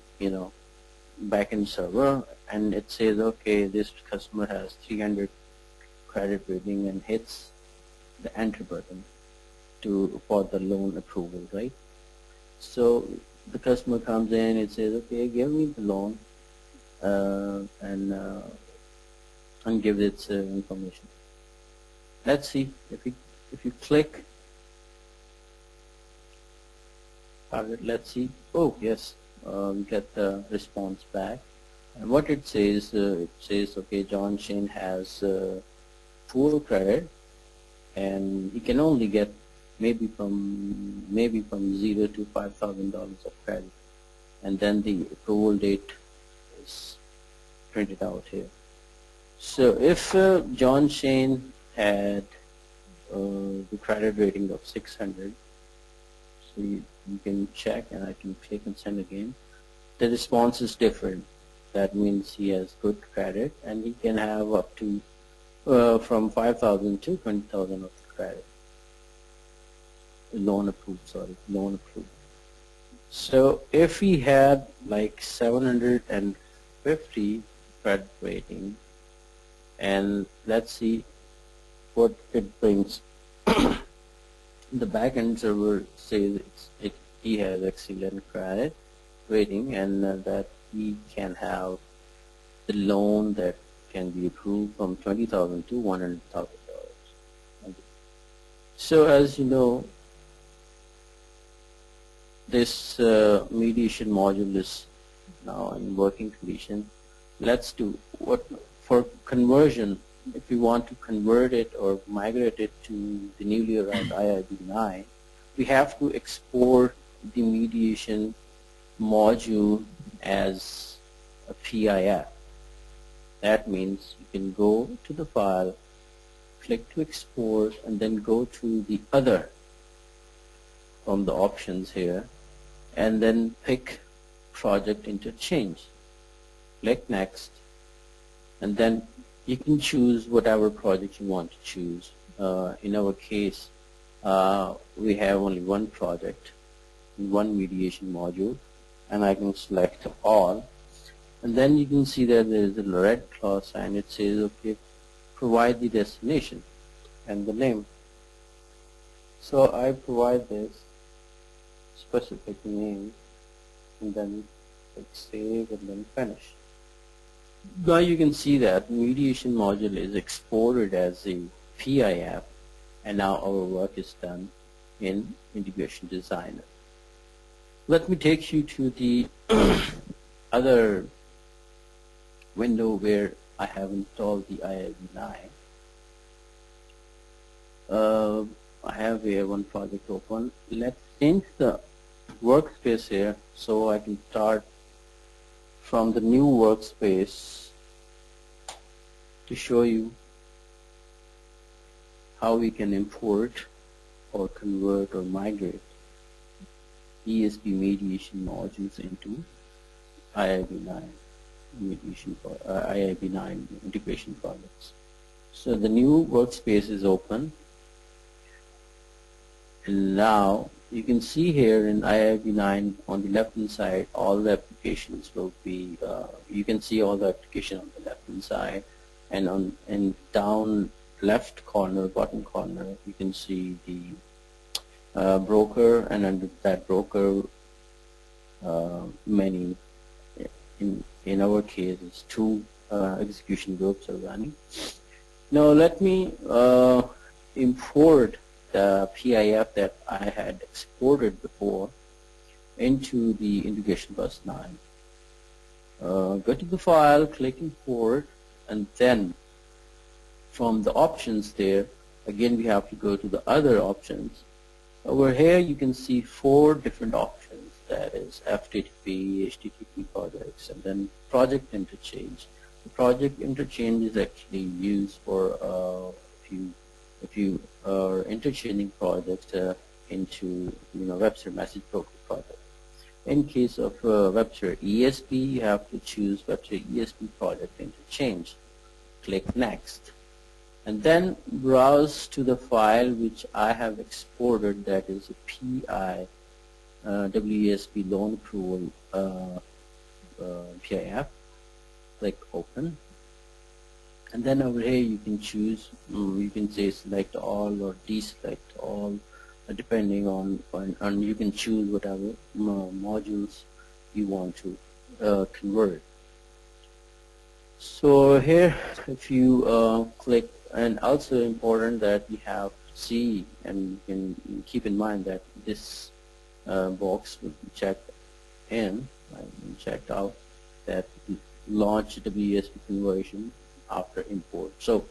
backend server, and it says, okay, this customer has 300 credit rating, and hits the enter button for the loan approval, right? So the customer comes in, it says, okay, give me the loan, and give its information. Let's see if you click target. Let's see. Oh yes, we get the response back, and what it says, okay, John Shane has full credit, and he can only get maybe from $0 to $5,000 of credit, and then the approval date is printed out here. So if John Shane had the credit rating of 600, so you can check, and I can click and send again. The response is different. That means he has good credit, and he can have up to from 5,000 to 20,000 of credit. Loan approved. So if he had like 750 credit rating, and let's see what it brings. The backend server says he has excellent credit rating, and that he can have the loan that can be approved from $20,000 to $100,000. So as you know, this mediation module is now in working condition. Let's do what for conversion. If we want to convert it or migrate it to the newly arrived IIB 9, we have to export the mediation module as a PIF. That means you can go to the file, click to export, and then go to the other from the options here, and then pick project interchange. Click next, and then you can choose whatever project you want to choose. In our case, we have only one project, one mediation module, and I can select all. And then you can see that there is a red cross sign. It says, okay, provide the destination and the name. So I provide this specific name, and then click save and then finish. Now you can see that mediation module is exported as a PIF, and now our work is done in Integration Designer. Let me take you to the other window where I have installed the IIB9. I have here one project open. Let's change the workspace here so I can start from the new workspace to show you how we can import or convert or migrate ESB mediation modules into IIB9 IIB9 integration projects. So the new workspace is open, and now you can see here in IIB9 on the left hand side all the applications will be you can see all the application on the left hand side, and on down left corner, bottom corner, you can see the broker, and under that broker many, in our case it's two execution groups are running. Now let me import the PIF that I had exported before into the Integration Bus 9. Go to the file, click import, and then from the options there, again we have to go to the other options. Over here you can see 4 different options, that is FTP, HTTP projects, and then project interchange. The project interchange is actually used for if you are interchanging projects into WebSphere message broker project. In case of WebSphere ESB, you have to choose WebSphere ESB project interchange. Click next, and then browse to the file which I have exported, that is a PI WESB loan approval PIF. Click open, and then over here you can choose, you can say select all or deselect all, depending on you can choose whatever modules you want to convert. So here if you click, and also important that you have to see and you can keep in mind that this box will be checked in and checked out, that launch WESB conversion after import. So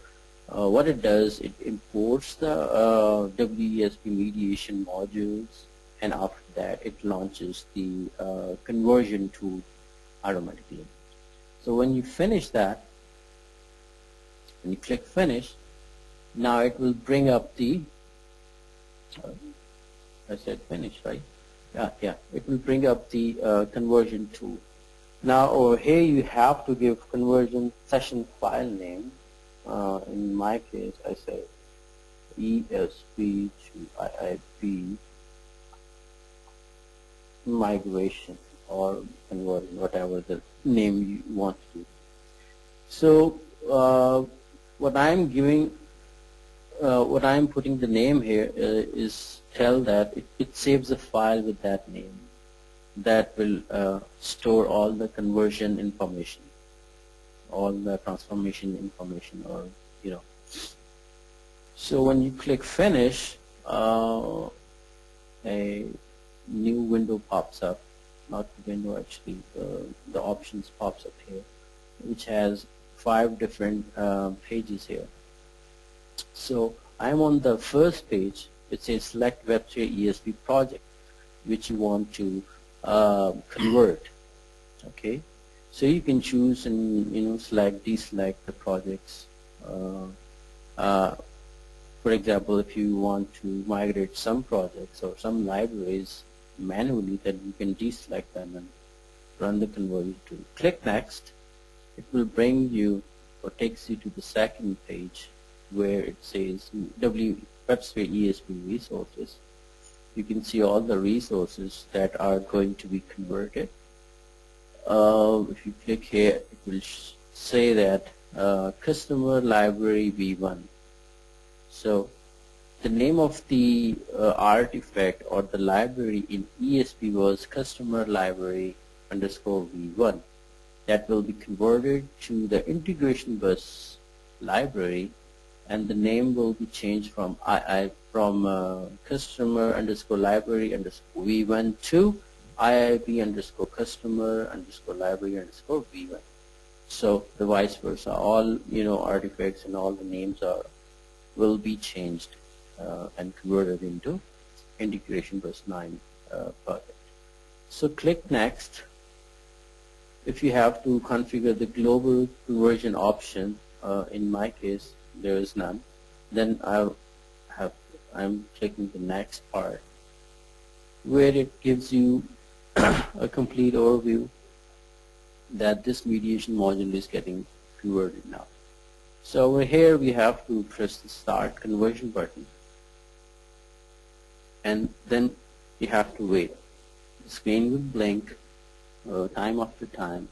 what it does, it imports the WESB mediation modules, and after that it launches the conversion tool automatically. So when you finish that, when you click finish, now it will bring up the I said finish, right? Yeah, it will bring up the conversion tool. Now over here you have to give conversion session file name. In my case I say ESB to IIB migration or conversion, whatever the name you want to do. So what I'm giving, what I'm putting the name here is tell that it saves a file with that name that will store all the conversion information, all the transformation information, or So when you click finish, a new window pops up, not the window actually, the options pops up here, which has 5 different pages here. So I'm on the first page. It says select WebSphere ESB project which you want to convert. Okay, so you can choose and select, deselect the projects. For example, if you want to migrate some projects or some libraries manually, then you can deselect them and run the conversion tool. Click next. It will bring you or takes you to the second page where it says WebSphere ESB resources. You can see all the resources that are going to be converted. If you click here, it will say that customer library v1. So the name of the artifact or the library in ESB was customer library _ v1. that will be converted to the integration bus library, and the name will be changed from customer underscore library underscore v1 to IIB underscore customer underscore library underscore v1. So the vice versa, all artifacts and all the names will be changed and converted into Integration Bus 9 project. So click next. If you have to configure the global conversion option, in my case there is none, then I'm clicking the next part, where it gives you a complete overview that this mediation module is getting converted now. So over here we have to press the start conversion button, and then you have to wait. The screen will blink time after time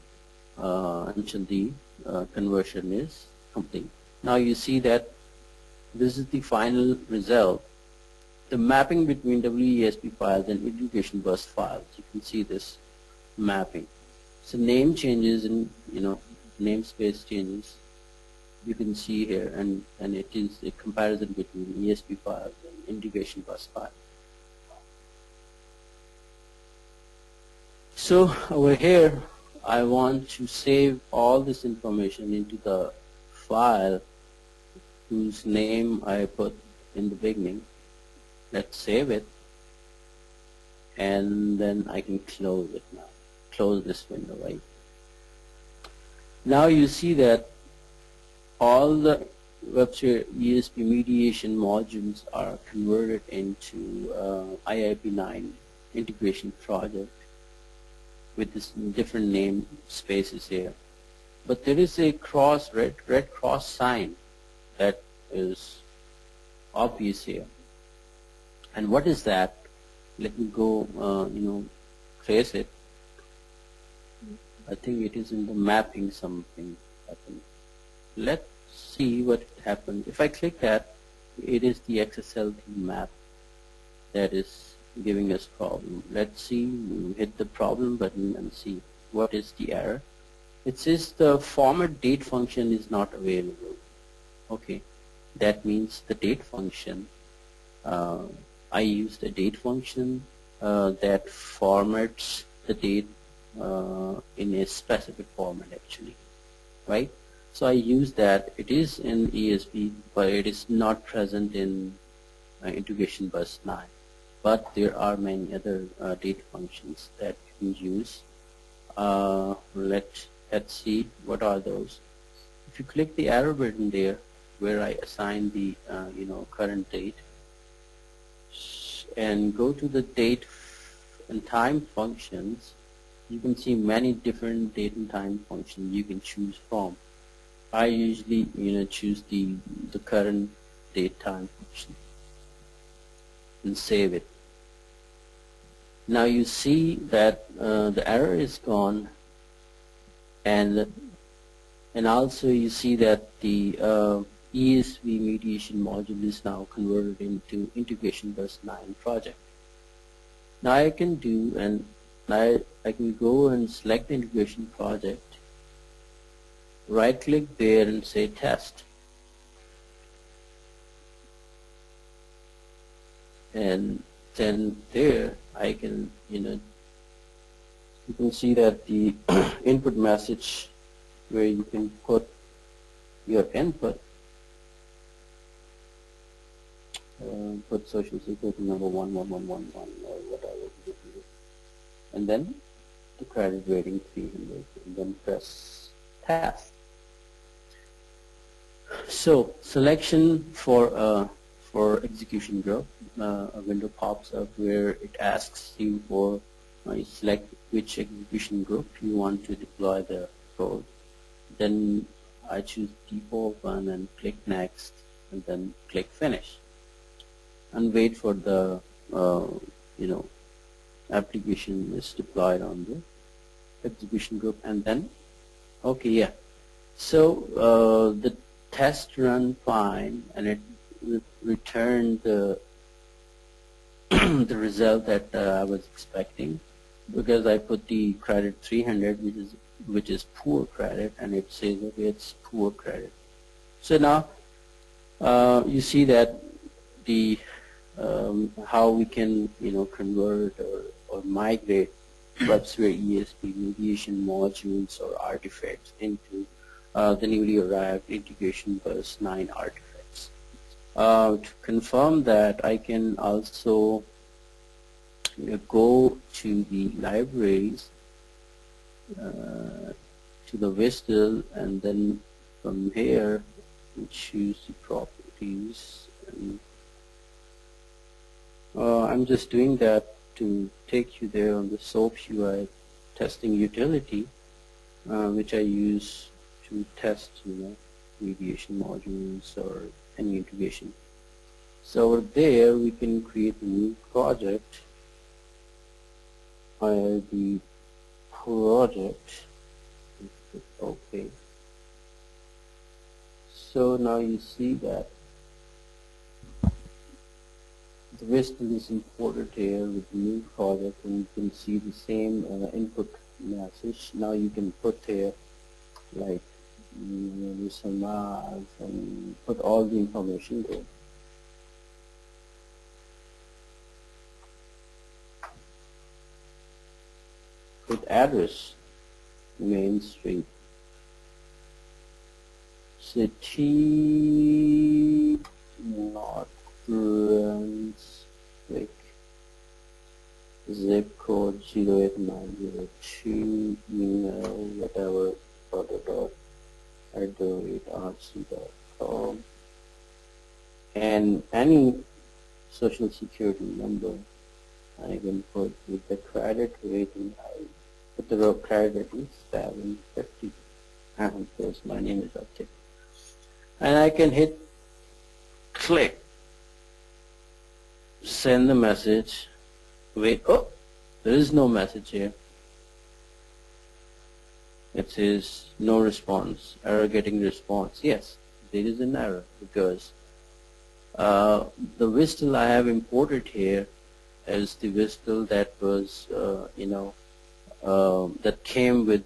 until the conversion is complete. Now you see that this is the final result. The mapping between WESB files and Integration Bus files. You can see this mapping. So name changes and namespace changes. You can see here, and it is a comparison between ESB files and Integration Bus files. So over here, I want to save all this information into the file whose name I put in the beginning. Let's save it, and then I can close it now. Close this window, right? Now you see that all the WebSphere ESB mediation modules are converted into IIP 9 integration project with this different name spaces here. But there is a red cross sign that is obvious here. And what is that? Let me go, trace it. I think it is in the mapping something happened. Let's see what happened. If I click that, it is the XSLT map that is giving us problem. Let's see, we hit the problem button and see what is the error. It says the format date function is not available. Okay, that means the date function, I use the date function that formats the date in a specific format actually, right? So I use that. It is in ESB, but it is not present in Integration Bus 9. But there are many other date functions that you can use. Let's see what are those. If you click the arrow button there, where I assign the current date, and go to the date and time functions, you can see many different date and time functions you can choose from. I usually choose the current date time function and save it. Now you see that the error is gone, and also you see that the ESB mediation module is now converted into Integration Bus 9 project. Now I can do, and I can go and select the integration project, right click there and say test, and then there I can you can see that the input message where you can put your input, put social security number 11111 or whatever, and then the credit rating 300, and then press test. So selection for execution group, a window pops up where it asks you for you select which execution group you want to deploy the code. Then I choose default one and click next, and then click finish, and wait for the application is deployed on the execution group, and then okay, yeah. So the test run fine, and it returned the the result that I was expecting, because I put the credit 300, which is which is poor credit, and it says that it's poor credit. So now you see that the how we can convert or migrate WebSphere ESB mediation modules or artifacts into the newly arrived Integration Bus 9 artifacts. To confirm that, I can also go to the libraries, to the WESB, and then from here we choose the properties. And, I'm just doing that to take you there on the SOAP UI testing utility, which I use to test mediation modules or any integration. So there we can create a new project. The project, okay. So now you see that the WESB is imported here with the new project, and you can see the same input message. Now you can put here like some maps and put all the information there. Put address, Main Street, city, North Brunswick, zip code 08902, email, whatever, @rc.com, and any social security number. I can put with the credit rating. I put the credit rating 750, and of course my name is updated. And I can hit click, send the message. Wait, oh, there is no message here. It says no response, error getting response. Yes, there is an error because the WESB I have imported here is the WESB that was that came with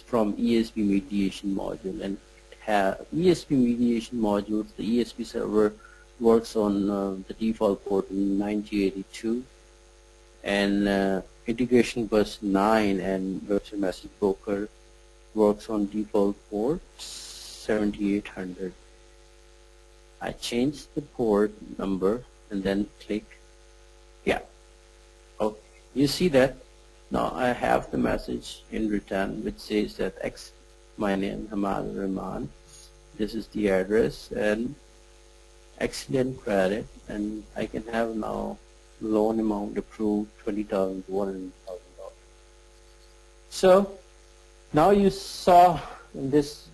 from ESB mediation module, and ESB mediation modules. The ESB server works on the default port 9082, and Integration Bus 9 and WebSphere Message Broker works on default port 7800. I changed the port number and then click, yeah. Okay, you see that now I have the message in return which says that my name Hamad Rahman, this is the address, and excellent credit, and I can have now loan amount approved $20,000 to $100,000. So now you saw in this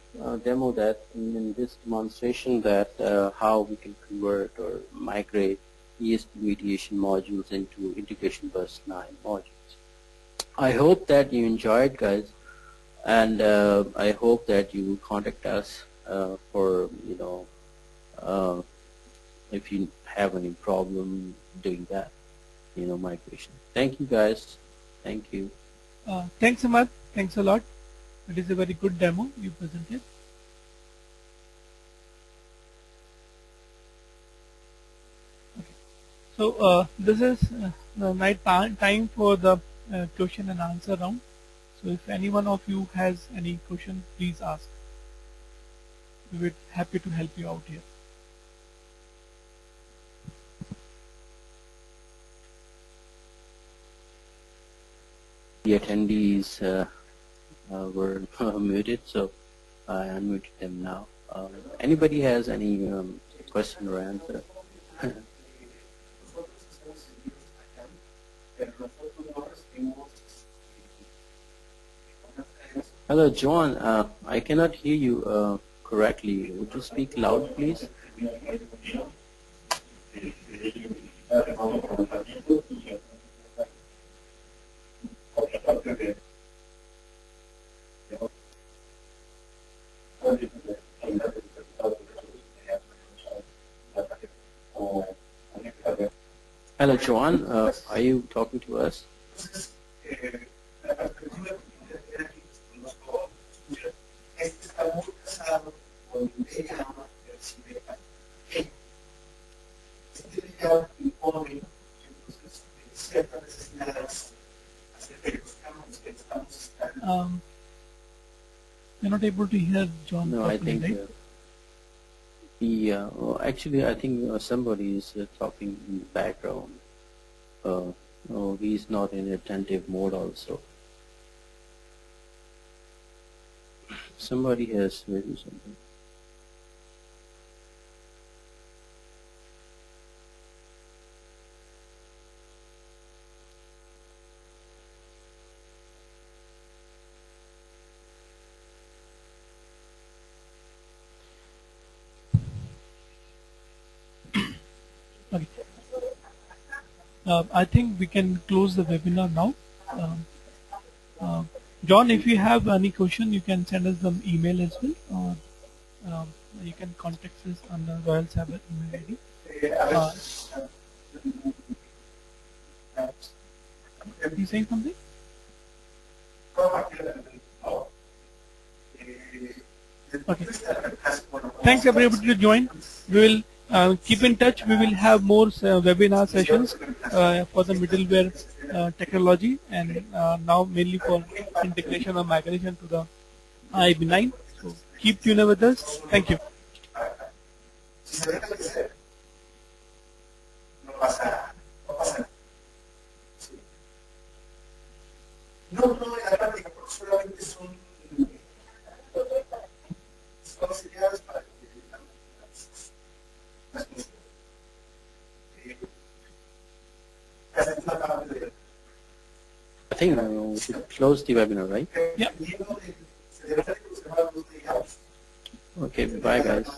demo that in this demonstration that how we can convert or migrate ESB mediation modules into Integration Bus 9 modules. I hope that you enjoyed, guys, and I hope that you will contact us for if you have any problem doing that migration. Thank you, guys. Thank you. Thanks, Ahmad. Thanks a lot. It is a very good demo you presented. Okay. So this is the night time for the question and answer round. So if any one of you has any question, please ask. We will be happy to help you out here. The attendees were muted, so I unmuted them now. Anybody has any question or answer? Hello, John. I cannot hear you correctly. Would you speak loud, please? Hello, Joan. Are you talking to us? you're not able to hear John No, I properly, think right? actually I think somebody is talking in the background. He's not in attentive mode also. Somebody has written something. Okay. I think we can close the webinar now. Um, John, if you have any question, you can send us an email as well, or you can contact us on the Royal Cyber email ID. You saying something? Okay. Thanks everybody to join. We will keep in touch. We will have more webinar sessions for the middleware technology, and now mainly for integration or migration to the IB9. So keep tuned with us. Thank you. No, no, la práctica, porque solamente son auxiliares para que las cosas. I think we should close the webinar, right? Yeah. Okay, bye guys.